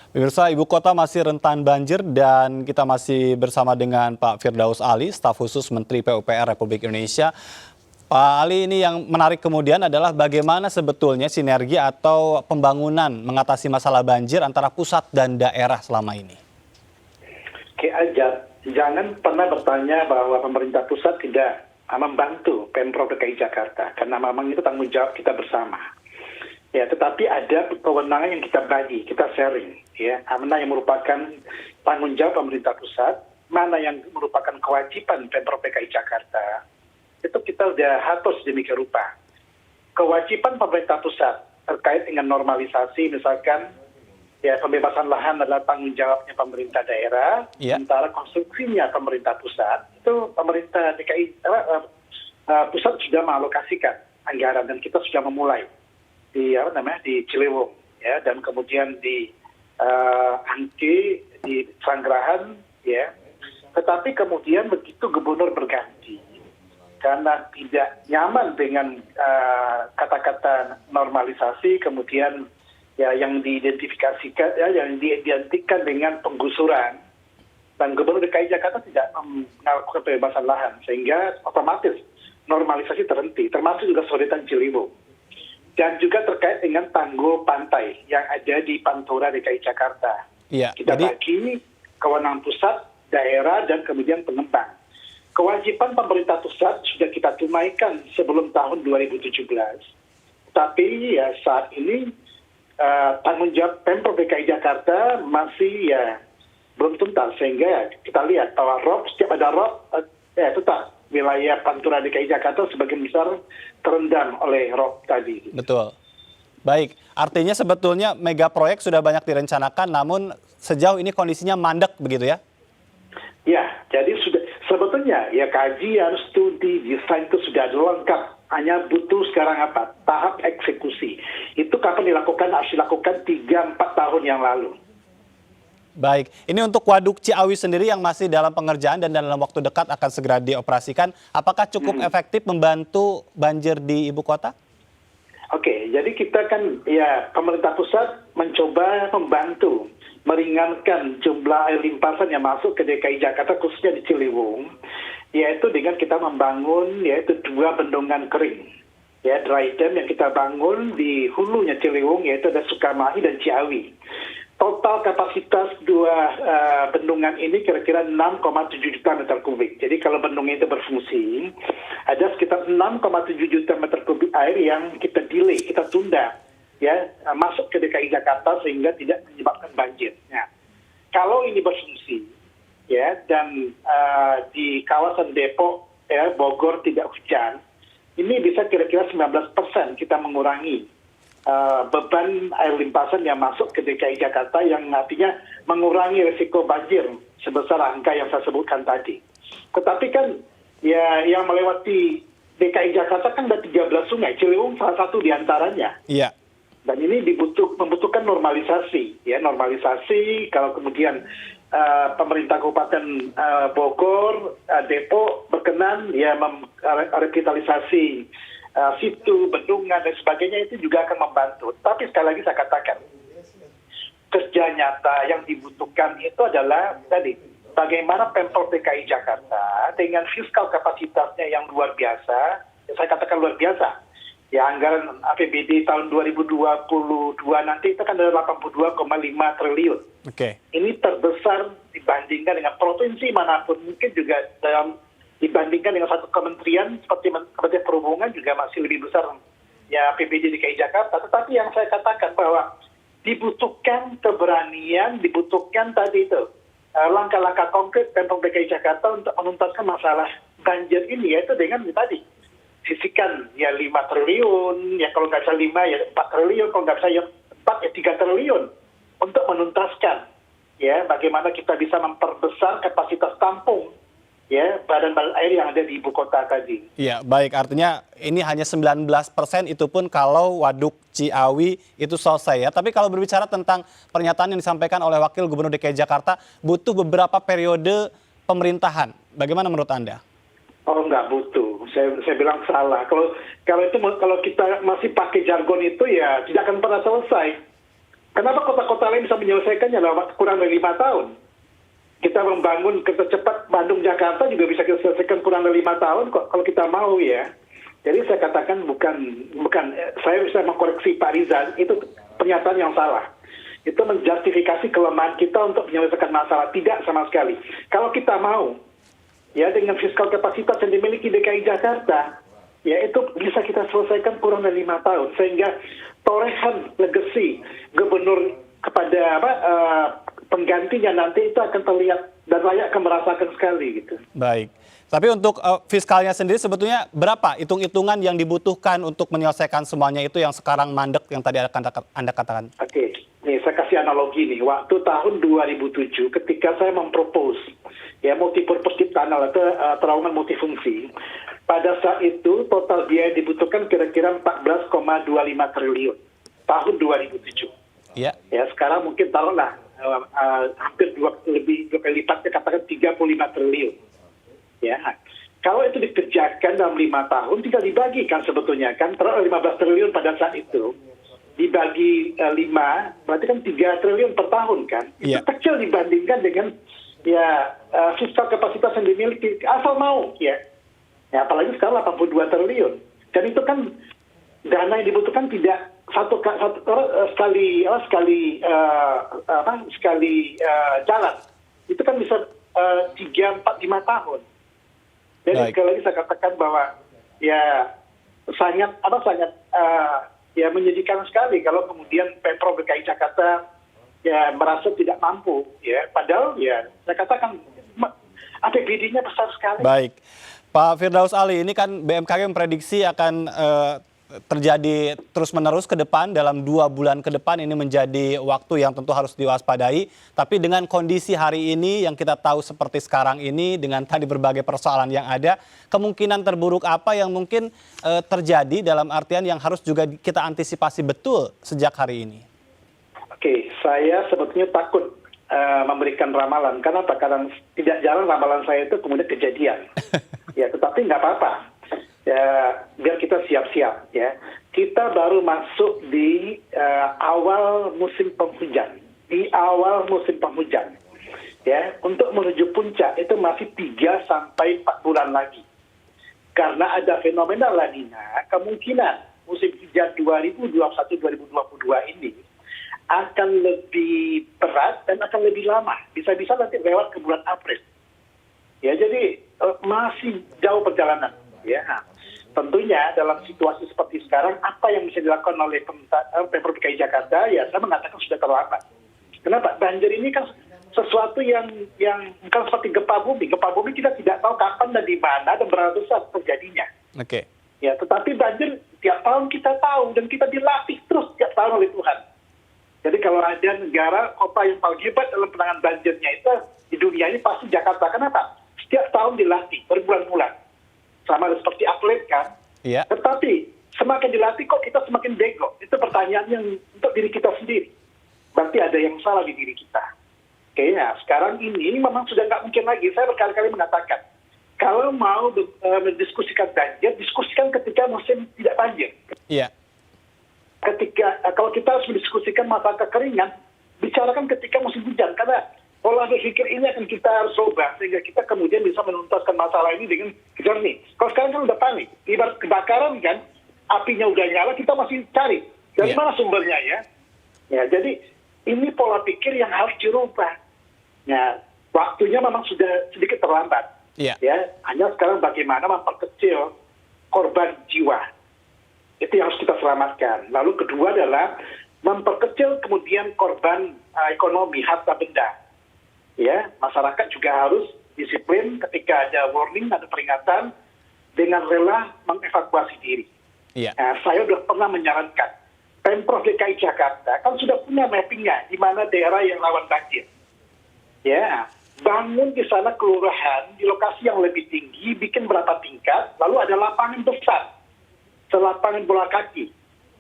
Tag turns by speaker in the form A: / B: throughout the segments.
A: Pemirsa, ibu kota masih rentan banjir dan kita masih bersama dengan Pak Firdaus Ali, staf khusus Menteri PUPR Republik Indonesia. Pak Ali, ini yang menarik kemudian adalah bagaimana sebetulnya sinergi atau pembangunan mengatasi masalah banjir antara pusat dan daerah selama ini.
B: Oke aja, jangan pernah bertanya bahwa pemerintah pusat tidak membantu Pemprov DKI Jakarta, karena memang itu tanggung jawab kita bersama. Ya, tetapi ada kewenangan yang kita bagi, kita sharing. Ya, mana yang merupakan tanggung jawab pemerintah pusat, mana yang merupakan kewajiban Pemprov DKI Jakarta, itu kita sudah atur sedemikian rupa. Kewajiban pemerintah pusat terkait dengan normalisasi, misalkan ya pembebasan lahan adalah tanggung jawabnya pemerintah daerah, sementara konstruksinya pemerintah pusat, itu pemerintah DKI pusat sudah mengalokasikan anggaran dan kita sudah memulai di Ciliwung, ya, dan kemudian di Angke, di Sanggerahan, ya. Tetapi kemudian begitu gubernur berganti, karena tidak nyaman dengan kata-kata normalisasi, kemudian ya yang diidentifikasikan, ya, yang diidentikan dengan penggusuran, dan gubernur DKI Jakarta tidak melakukan pembebasan lahan, sehingga otomatis normalisasi terhenti, termasuk juga sodetan Ciliwung. Dan juga terkait dengan tanggul pantai yang ada di Pantura DKI Jakarta.
A: Iya,
B: kita bagi kewenangan pusat, daerah, dan kemudian pengembang. Kewajiban pemerintah pusat sudah kita tunaikan sebelum tahun 2017. Tapi ya saat ini tanggung jawab Pemprov DKI Jakarta masih ya belum tuntas, sehingga kita lihat bahwa setiap ada tetap wilayah Pantura DKI Jakarta sebagian besar terendam oleh rob tadi.
A: Betul. Baik, artinya sebetulnya mega proyek sudah banyak direncanakan, namun sejauh ini kondisinya mandek begitu ya?
B: Ya, jadi sudah sebetulnya ya kajian, studi, desain itu sudah lengkap. Hanya butuh sekarang apa? Tahap eksekusi. Itu kapan dilakukan? Harus dilakukan 3-4 tahun yang lalu.
A: Baik, ini untuk Waduk Ciawi sendiri yang masih dalam pengerjaan dan dalam waktu dekat akan segera dioperasikan. Apakah cukup efektif membantu banjir di ibu kota?
B: Oke, jadi kita kan ya pemerintah pusat mencoba membantu meringankan jumlah air limpasan yang masuk ke DKI Jakarta khususnya di Ciliwung, yaitu dengan kita membangun yaitu 2 bendungan kering, ya dry dam yang kita bangun di hulunya Ciliwung, yaitu ada Sukamahi dan Ciawi. Total kapasitas 2 bendungan ini kira-kira 6,7 juta meter kubik. Jadi kalau bendung itu berfungsi, ada sekitar 6,7 juta meter kubik air yang kita delay, kita tunda, ya masuk ke DKI Jakarta sehingga tidak menyebabkan banjir. Nah, kalau ini berfungsi, ya dan di kawasan Depok, ya Bogor tidak hujan, ini bisa kira-kira 19% kita mengurangi beban air limpasan yang masuk ke DKI Jakarta, yang artinya mengurangi risiko banjir sebesar angka yang saya sebutkan tadi. Tetapi kan ya yang melewati DKI Jakarta kan ada 13 sungai, Ciliwung salah satu diantaranya.
A: Iya.
B: Dan ini membutuhkan normalisasi, ya normalisasi. Kalau kemudian pemerintah Kabupaten Bogor, Depok berkenan ya revitalisasi situ, bendungan dan sebagainya, itu juga akan membantu. Tapi sekali lagi saya katakan, kerja nyata yang dibutuhkan itu adalah tadi bagaimana Pemprov DKI Jakarta dengan fiskal kapasitasnya yang luar biasa, saya katakan luar biasa. Ya anggaran APBD tahun 2022 nanti itu kan ada 82,5 triliun.
A: Oke.
B: Ini terbesar dibandingkan dengan provinsi manapun, mungkin juga dibandingkan dengan satu kementerian seperti Kementerian Perhubungan juga masih lebih besar ya APBD DKI Jakarta. Tetapi yang saya katakan bahwa dibutuhkan keberanian, dibutuhkan tadi itu langkah-langkah konkret Pemprov DKI Jakarta untuk menuntaskan masalah banjir ini, yaitu dengan tadi sisihkan ya 5 triliun, ya kalau nggak bisa 5 ya 4 triliun, kalau nggak bisa ya 4 ya 3 triliun untuk menuntaskan ya bagaimana kita bisa memperbesar kapasitas tampung ya badan-badan air yang ada di ibu kota tadi.
A: Iya, baik. Artinya ini hanya 19%, itu pun kalau Waduk Ciawi itu selesai ya. Tapi kalau berbicara tentang pernyataan yang disampaikan oleh Wakil Gubernur DKI Jakarta, butuh beberapa periode pemerintahan. Bagaimana menurut Anda?
B: Oh, nggak butuh. Saya bilang salah. Kalau kita masih pakai jargon itu ya tidak akan pernah selesai. Kenapa kota-kota lain bisa menyelesaikannya dalam waktu kurang dari 5 tahun? Kita membangun kereta cepat Bandung-Jakarta juga bisa kita selesaikan kurang dari 5 tahun kok, kalau kita mau ya. Jadi saya katakan saya bisa mengkoreksi Pak Rizal, itu pernyataan yang salah. Itu menjustifikasi kelemahan kita untuk menyelesaikan masalah. Tidak sama sekali. Kalau kita mau, ya dengan fiskal kapasitas yang dimiliki DKI Jakarta, ya itu bisa kita selesaikan kurang dari 5 tahun. Sehingga torehan legacy gubernur kepada penggantinya nanti itu akan terlihat dan rakyat akan merasakan sekali gitu.
A: Baik. Tapi untuk fiskalnya sendiri sebetulnya berapa hitung-hitungan yang dibutuhkan untuk menyelesaikan semuanya itu yang sekarang mandek yang tadi Anda katakan?
B: Oke, nih saya kasih analogi nih. Waktu tahun 2007 ketika saya mempropose ya multipurpose deep tunnel atau terowongan multifungsi, pada saat itu total biaya dibutuhkan kira-kira 14,25 triliun tahun 2007.
A: Iya.
B: Ya sekarang mungkin taruhlah hampir dua kali lipatnya, katakan 35 triliun. Ya, kalau itu dikerjakan dalam 5 tahun, tinggal dibagikan sebetulnya kan, 15 triliun pada saat itu dibagi 5, berarti kan 3 triliun per tahun kan.
A: Iya.
B: Itu kecil dibandingkan dengan ya fiskal kapasitas yang dimiliki asal mau ya. Ya apalagi sekarang 82 triliun. Dan itu kan dana yang dibutuhkan tidak sekali jalan. Itu kan bisa 3, 4, 5 tahun. Jadi sekali lagi saya katakan bahwa ya sangat ya menyedihkan sekali kalau kemudian Pemprov DKI Jakarta ya merasa tidak mampu ya, padahal ya saya katakan APBD-nya besar sekali.
A: Baik. Pak Firdaus Ali, ini kan BMKG memprediksi akan terjadi terus-menerus ke depan, dalam 2 bulan ke depan ini menjadi waktu yang tentu harus diwaspadai. Tapi dengan kondisi hari ini yang kita tahu seperti sekarang ini, dengan tadi berbagai persoalan yang ada, kemungkinan terburuk apa yang mungkin terjadi dalam artian yang harus juga kita antisipasi betul sejak hari ini? Oke,
B: saya sebetulnya takut memberikan ramalan. Karena tidak jarang ramalan saya itu kemudian kejadian. Ya, tetapi nggak apa-apa. Ya, biar kita siap-siap ya. Kita baru masuk di awal musim penghujan. Ya, untuk menuju puncak itu masih 3 sampai 4 bulan lagi. Karena ada fenomena La Nina, kemungkinan musim hujan 2021-2022 ini akan lebih berat dan akan lebih lama. Bisa-bisa nanti lewat ke bulan April. Ya, jadi masih jauh perjalanan. Ya, tentunya dalam situasi seperti sekarang, apa yang bisa dilakukan oleh Pemprov DKI Jakarta, ya saya mengatakan sudah terlambat. Kenapa? Banjir ini kan sesuatu yang bukan seperti gempa bumi. Gempa bumi kita tidak tahu kapan dan di mana dan berapa besar terjadinya.
A: Oke.
B: Ya, tetapi banjir tiap tahun kita tahu dan kita dilatih terus tiap tahun oleh Tuhan. Jadi kalau ada negara, kota yang paling hebat dalam penanganan banjirnya itu di dunia ini pasti Jakarta. Kenapa? Setiap tahun dilatih berbulan-bulan. Sama seperti atlet kan.
A: Iya.
B: Tetapi semakin dilatih kok kita semakin bego. Itu pertanyaan yang untuk diri kita sendiri. Berarti ada yang salah di diri kita. Oke, nah sekarang ini memang sudah nggak mungkin lagi. Saya berkali-kali mengatakan, kalau mau mendiskusikan banjir, diskusikan ketika musim tidak banjir.
A: Iya.
B: Kalau kita harus mendiskusikan masalah kekeringan, bicarakan ketika musim hujan. Karena pola berpikir ini akan kita harus ubah sehingga kita kemudian bisa menuntaskan masalah ini dengan jernih. Kalau sekarang kan udah panik, ibarat kebakaran kan, apinya udah nyala, kita masih cari dari mana sumbernya ya. Ya, jadi ini pola pikir yang harus dirubah. Ya, waktunya memang sudah sedikit terlambat.
A: Iya.
B: Ya, hanya sekarang bagaimana memperkecil korban jiwa. Itu yang harus kita selamatkan. Lalu kedua adalah memperkecil kemudian korban ekonomi, harta benda. Ya, masyarakat juga harus disiplin ketika ada warning, ada peringatan, dengan rela mengevakuasi diri.
A: Iya.
B: Nah, saya sudah pernah menyarankan, Pemprov DKI Jakarta kan sudah punya mappingnya di mana daerah yang rawan banjir. Ya, bangun di sana kelurahan di lokasi yang lebih tinggi, bikin berapa tingkat, lalu ada lapangan besar, lapangan bola kaki.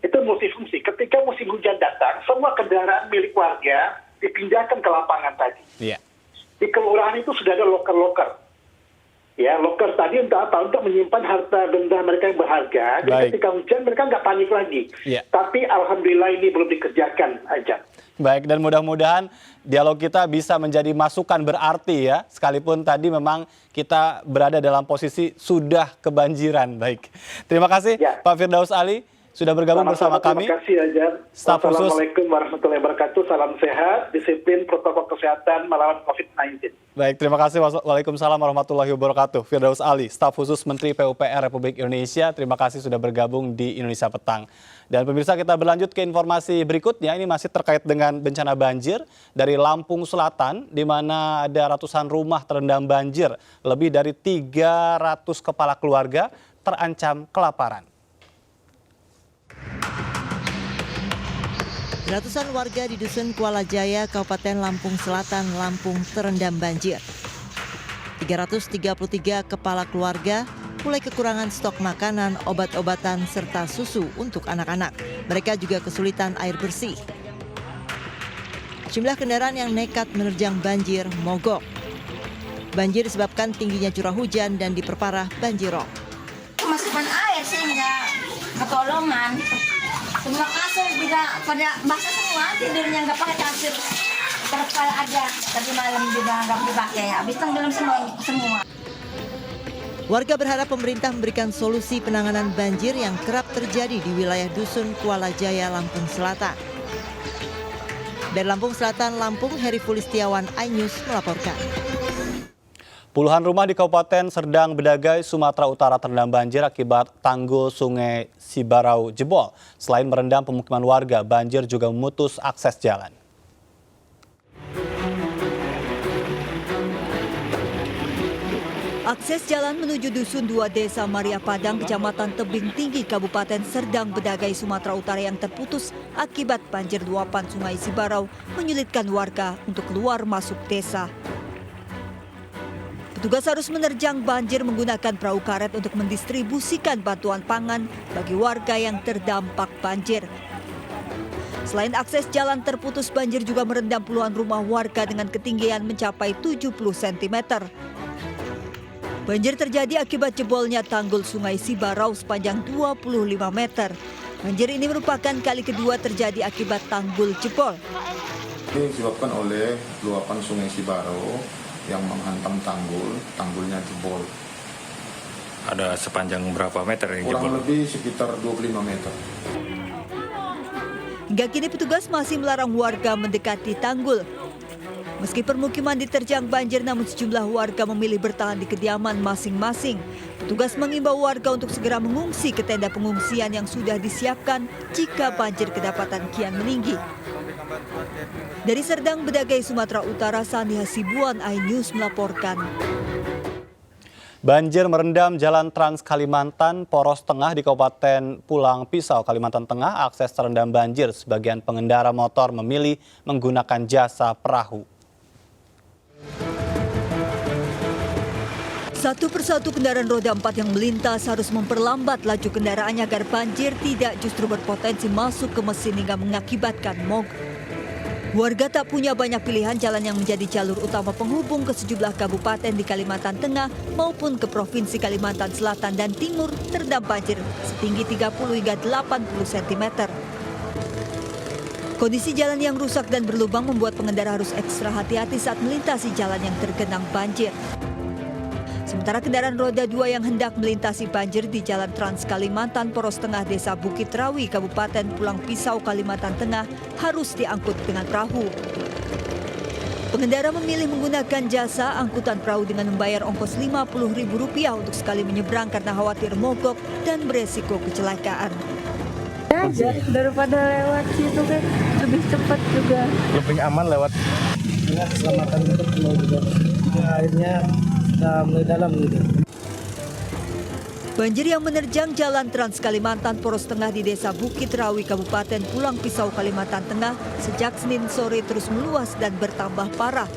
B: Itu multifungsi. Ketika musim hujan datang, semua kendaraan milik warga dipindahkan ke lapangan tadi.
A: Iya.
B: Di kelurahan itu sudah ada loker-loker. Ya, loker tadi untuk apa? Untuk menyimpan harta benda mereka yang berharga. Jadi
A: Baik.
B: ketika hujan mereka nggak panik lagi.
A: Iya.
B: Tapi alhamdulillah ini belum dikerjakan aja.
A: Baik, dan mudah-mudahan dialog kita bisa menjadi masukan berarti ya, sekalipun tadi memang kita berada dalam posisi sudah kebanjiran. Baik, terima kasih
B: Ya.
A: Pak Firdaus Ali sudah bergabung bersama
B: Sama-sama,
A: kami.
B: Terima kasih Ajar.
A: Staf khusus.
B: Assalamualaikum warahmatullahi wabarakatuh. Salam sehat, disiplin, protokol kesehatan melawan COVID-19.
A: Baik, terima kasih. Waalaikumsalam warahmatullahi wabarakatuh. Firdaus Ali, Staf Khusus Menteri PUPR Republik Indonesia. Terima kasih sudah bergabung di Indonesia Petang. Dan pemirsa, kita berlanjut ke informasi berikutnya. Ini masih terkait dengan bencana banjir dari Lampung Selatan, di mana ada ratusan rumah terendam banjir. Lebih dari 300 kepala keluarga terancam kelaparan.
C: Ratusan warga di Dusun Kuala Jaya, Kabupaten Lampung Selatan, Lampung terendam banjir. 333 kepala keluarga mulai kekurangan stok makanan, obat-obatan, serta susu untuk anak-anak. Mereka juga kesulitan air bersih. Jumlah kendaraan yang nekat menerjang banjir mogok. Banjir disebabkan tingginya curah hujan dan diperparah banjirop.
D: Masukan air sehingga ketolongan. Semua kasur juga pada basah semua, tidurnya nggak pakai kasur. Terpal aja, tadi malam juga nggak dipakai, habis tenggelam semua.
C: Warga berharap pemerintah memberikan solusi penanganan banjir yang kerap terjadi di wilayah Dusun Kuala Jaya, Lampung Selatan. Dari Lampung Selatan, Lampung, Heri Fulistiawan, iNews melaporkan.
A: Puluhan rumah di Kabupaten Serdang Bedagai, Sumatera Utara terendam banjir akibat tanggul Sungai Sibarau jebol. Selain merendam pemukiman warga, banjir juga memutus akses jalan.
E: Akses jalan menuju Dusun 2 Desa Maria Padang, Kecamatan Tebing Tinggi, Kabupaten Serdang Bedagai, Sumatera Utara yang terputus akibat banjir luapan Sungai Sibarau menyulitkan warga untuk keluar masuk desa. Petugas harus menerjang banjir menggunakan perahu karet untuk mendistribusikan bantuan pangan bagi warga yang terdampak banjir. Selain akses jalan terputus, banjir juga merendam puluhan rumah warga dengan ketinggian mencapai 70 cm. Banjir terjadi akibat jebolnya tanggul Sungai Sibarau sepanjang 25 meter. Banjir ini merupakan kali kedua terjadi akibat tanggul jebol.
F: Ini disebabkan oleh luapan Sungai Sibarau yang menghantam tanggulnya jebol.
G: Ada sepanjang berapa meter yang
F: Kurang
G: jebol?
F: lebih sekitar 25 meter.
E: Hingga kini petugas masih melarang warga mendekati tanggul. Meski permukiman diterjang banjir, namun sejumlah warga memilih bertahan di kediaman masing-masing. Petugas mengimbau warga untuk segera mengungsi ke tenda pengungsian yang sudah disiapkan jika banjir kedapatan kian meninggi. Dari Serdang Bedagai, Sumatera Utara, Sani Hasibuan, iNews melaporkan.
A: Banjir merendam Jalan Trans Kalimantan Poros Tengah di Kabupaten Pulang Pisau, Kalimantan Tengah. Akses terendam banjir, sebagian pengendara motor memilih menggunakan jasa perahu.
E: Satu persatu kendaraan roda 4 yang melintas harus memperlambat laju kendaraannya agar banjir tidak justru berpotensi masuk ke mesin hingga mengakibatkan mogok. Warga tak punya banyak pilihan jalan yang menjadi jalur utama penghubung ke sejumlah kabupaten di Kalimantan Tengah maupun ke Provinsi Kalimantan Selatan dan Timur terendam banjir setinggi 30 hingga 80 cm. Kondisi jalan yang rusak dan berlubang membuat pengendara harus ekstra hati-hati saat melintasi jalan yang tergenang banjir. Sementara kendaraan roda 2 yang hendak melintasi banjir di Jalan Trans Kalimantan Poros Tengah Desa Bukit Rawi, Kabupaten Pulang Pisau, Kalimantan Tengah harus diangkut dengan perahu. Pengendara memilih menggunakan jasa angkutan perahu dengan membayar ongkos Rp50.000 untuk sekali menyeberang karena khawatir mogok dan beresiko kecelakaan.
H: Aja daripada lewat situ kan lebih cepat juga.
I: Lebih aman lewat. Ini keselamatan untuk semua juga. Akhirnya mulai dalam gitu.
E: Banjir yang menerjang Jalan Trans Kalimantan Poros Tengah di Desa Bukit Rawi, Kabupaten Pulang Pisau, Kalimantan Tengah sejak Senin sore terus meluas dan bertambah parah.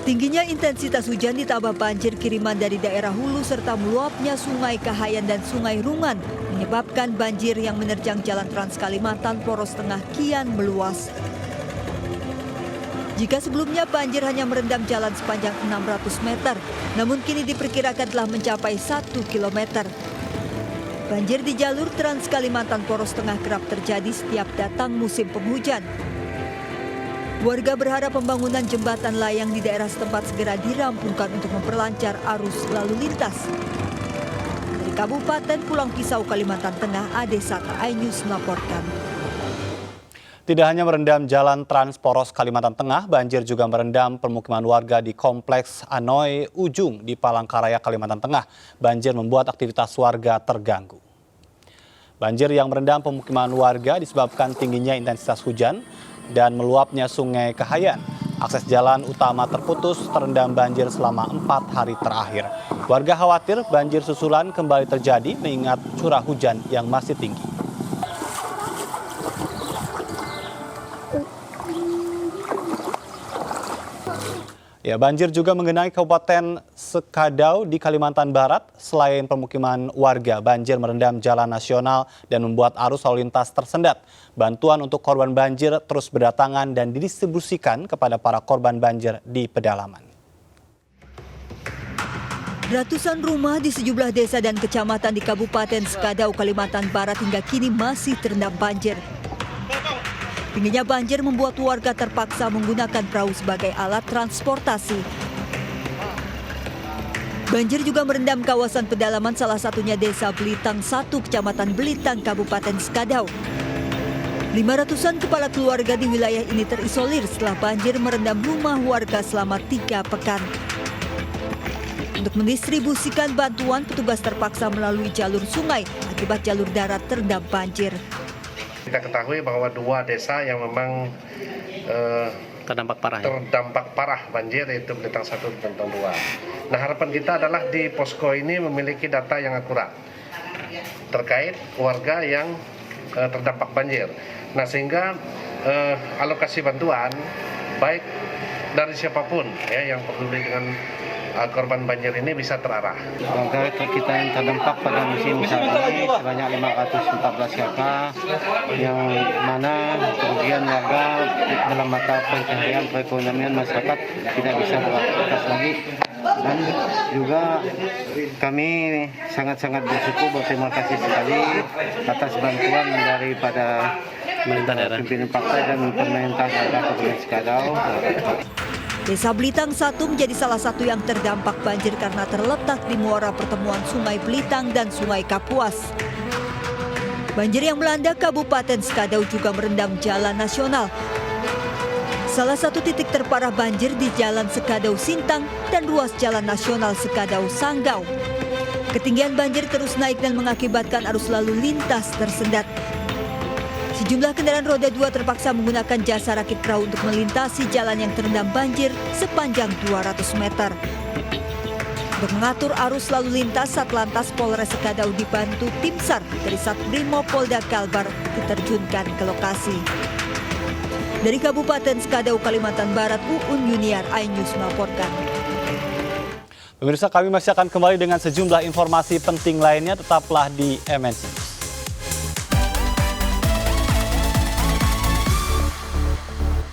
E: Tingginya intensitas hujan ditambah banjir kiriman dari daerah hulu serta meluapnya Sungai Kahayan dan Sungai Rungan menyebabkan banjir yang menerjang Jalan Trans Kalimantan Poros Tengah kian meluas. Jika sebelumnya banjir hanya merendam jalan sepanjang 600 meter, namun kini diperkirakan telah mencapai 1 kilometer. Banjir di jalur Trans Kalimantan Poros Tengah kerap terjadi setiap datang musim penghujan. Warga berharap pembangunan jembatan layang di daerah setempat segera dirampungkan untuk memperlancar arus lalu lintas. Dari Kabupaten Pulang Pisau, Kalimantan Tengah, Ade Sata, iNews melaporkan.
A: Tidak hanya merendam jalan Trans Poros Kalimantan Tengah, banjir juga merendam permukiman warga di Kompleks Anoy Ujung di Palangkaraya, Kalimantan Tengah. Banjir membuat aktivitas warga terganggu. Banjir yang merendam pemukiman warga disebabkan tingginya intensitas hujan dan meluapnya Sungai Kahayan. Akses jalan utama terputus, terendam banjir selama 4 hari terakhir. Warga khawatir banjir susulan kembali terjadi mengingat curah hujan yang masih tinggi. Ya, banjir juga mengenai Kabupaten Sekadau di Kalimantan Barat. Selain pemukiman warga, banjir merendam jalan nasional dan membuat arus lalu lintas tersendat. Bantuan untuk korban banjir terus berdatangan dan didistribusikan kepada para korban banjir di pedalaman.
E: Ratusan rumah di sejumlah desa dan kecamatan di Kabupaten Sekadau, Kalimantan Barat hingga kini masih terendam banjir. Tingginya banjir membuat warga terpaksa menggunakan perahu sebagai alat transportasi. Banjir juga merendam kawasan pedalaman, salah satunya Desa Belitang 1, Kecamatan Belitang, Kabupaten Sekadau. 500-an kepala keluarga di wilayah ini terisolir setelah banjir merendam rumah warga selama 3 pekan. Untuk mendistribusikan bantuan, petugas terpaksa melalui jalur sungai akibat jalur darat terendam banjir.
J: Kita ketahui bahwa 2 desa yang memang terdampak parah banjir, yaitu Belitang 1 dan Belitang 2. Nah, harapan kita adalah di posko ini memiliki data yang akurat terkait warga yang terdampak banjir. Nah, sehingga alokasi bantuan baik dari siapapun ya yang peduli dengan korban banjir ini bisa terarah.
K: Warga kita yang terdampak pada musim saat ini sebanyak 514 kakak, yang mana kerugian warga dalam mata pencaharian perekonomian masyarakat tidak bisa beraktivitas lagi. Dan juga kami sangat-sangat bersyukur, berterima kasih sekali atas bantuan daripada pimpinan partai dan pemerintah Kabupaten Sekadau.
E: Desa Belitang 1 menjadi salah satu yang terdampak banjir karena terletak di muara pertemuan Sungai Belitang dan Sungai Kapuas. Banjir yang melanda Kabupaten Sekadau juga merendam jalan nasional. Salah satu titik terparah banjir di Jalan Sekadau Sintang dan ruas Jalan Nasional Sekadau Sanggau. Ketinggian banjir terus naik dan mengakibatkan arus lalu lintas tersendat. Sejumlah kendaraan roda 2 terpaksa menggunakan jasa rakit perahu untuk melintasi jalan yang terendam banjir sepanjang 200 meter. Untuk mengatur arus lalu lintas, Satlantas Polres Sekadau dibantu tim SAR dari Satbrimo Polda Kalbar diterjunkan ke lokasi. Dari Kabupaten Sekadau, Kalimantan Barat, Uun Yuniar, iNews melaporkan.
A: Pemirsa, kami masih akan kembali dengan sejumlah informasi penting lainnya. Tetaplah di MNC.